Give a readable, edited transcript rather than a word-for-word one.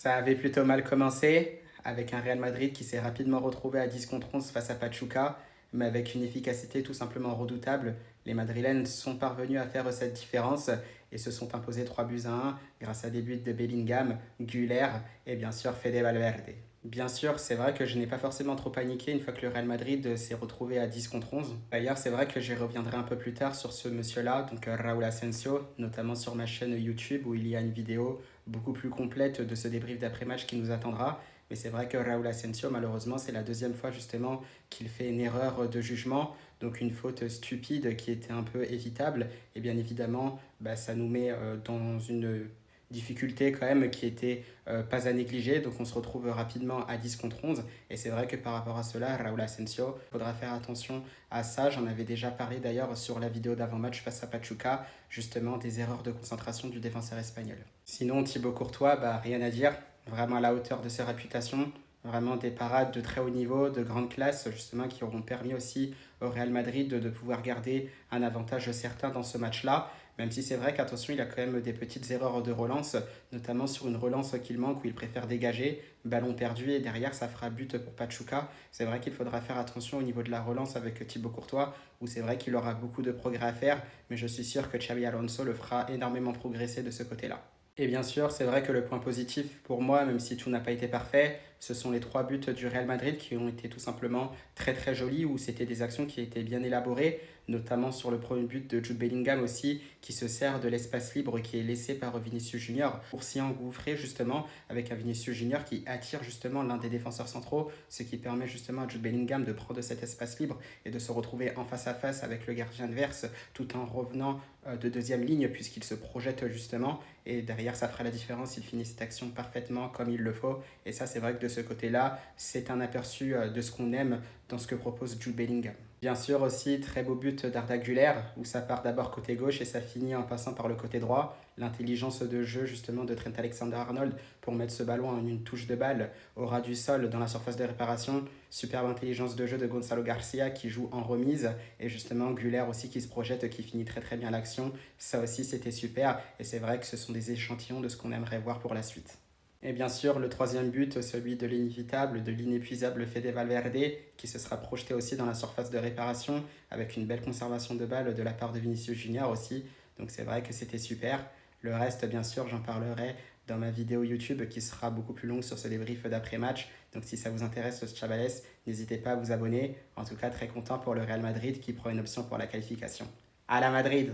Ça avait plutôt mal commencé, avec un Real Madrid qui s'est rapidement retrouvé à 10 contre 11 face à Pachuca, mais avec une efficacité tout simplement redoutable. Les Madrilènes sont parvenus à faire cette différence et se sont imposés 3 buts à 1 grâce à des buts de Bellingham, Güler et bien sûr Fede Valverde. Bien sûr, c'est vrai que je n'ai pas forcément trop paniqué une fois que le Real Madrid s'est retrouvé à 10 contre 11. D'ailleurs, c'est vrai que j'y reviendrai un peu plus tard sur ce monsieur-là, donc Raúl Asensio, notamment sur ma chaîne YouTube où il y a une vidéo beaucoup plus complète de ce débrief d'après-match qui nous attendra. Mais c'est vrai que Raúl Asensio, malheureusement, c'est la deuxième fois justement qu'il fait une erreur de jugement, donc une faute stupide qui était un peu évitable. Et bien évidemment, ça nous met dans une difficulté quand même qui était pas à négliger. Donc on se retrouve rapidement à 10 contre 11. Et c'est vrai que par rapport à cela, Raúl Asensio, il faudra faire attention à ça. J'en avais déjà parlé d'ailleurs sur la vidéo d'avant-match face à Pachuca, justement des erreurs de concentration du défenseur espagnol. Sinon, Thibaut Courtois, rien à dire. Vraiment à la hauteur de ses réputations. Vraiment des parades de très haut niveau, de grande classe, justement, qui auront permis aussi au Real Madrid de pouvoir garder un avantage certain dans ce match-là. Même si c'est vrai qu'attention, il a quand même des petites erreurs de relance, notamment sur une relance qu'il manque où il préfère dégager, ballon perdu et derrière ça fera but pour Pachuca. C'est vrai qu'il faudra faire attention au niveau de la relance avec Thibaut Courtois, où c'est vrai qu'il aura beaucoup de progrès à faire, mais je suis sûr que Xabi Alonso le fera énormément progresser de ce côté-là. Et bien sûr, c'est vrai que le point positif pour moi, même si tout n'a pas été parfait, ce sont les 3 buts du Real Madrid qui ont été tout simplement très très jolis, où c'était des actions qui étaient bien élaborées, notamment sur le premier but de Jude Bellingham aussi, qui se sert de l'espace libre qui est laissé par Vinicius Junior pour s'y engouffrer justement, avec un Vinicius Junior qui attire justement l'un des défenseurs centraux, ce qui permet justement à Jude Bellingham de prendre cet espace libre et de se retrouver en face à face avec le gardien adverse, tout en revenant de deuxième ligne puisqu'il se projette justement, et derrière ça fera la différence, il finit cette action parfaitement comme il le faut. Et ça, c'est vrai que de ce côté-là, c'est un aperçu de ce qu'on aime dans ce que propose Jude Bellingham. Bien sûr aussi, très beau but d'Arda Güler, où ça part d'abord côté gauche et ça finit en passant par le côté droit. L'intelligence de jeu justement de Trent Alexander-Arnold pour mettre ce ballon en une touche de balle au ras du sol dans la surface de réparation. Superbe intelligence de jeu de Gonzalo Garcia qui joue en remise, et justement Güler aussi qui se projette, qui finit très très bien l'action. Ça aussi c'était super, et c'est vrai que ce sont des échantillons de ce qu'on aimerait voir pour la suite. Et bien sûr, le troisième but, celui de l'inévitable, de l'inépuisable Fede Valverde, qui se sera projeté aussi dans la surface de réparation, avec une belle conservation de balle de la part de Vinicius Junior aussi. Donc c'est vrai que c'était super. Le reste, bien sûr, j'en parlerai dans ma vidéo YouTube qui sera beaucoup plus longue sur ce débrief d'après-match. Donc si ça vous intéresse, ce Chavales, n'hésitez pas à vous abonner. En tout cas, très content pour le Real Madrid qui prend une option pour la qualification. À la Madrid!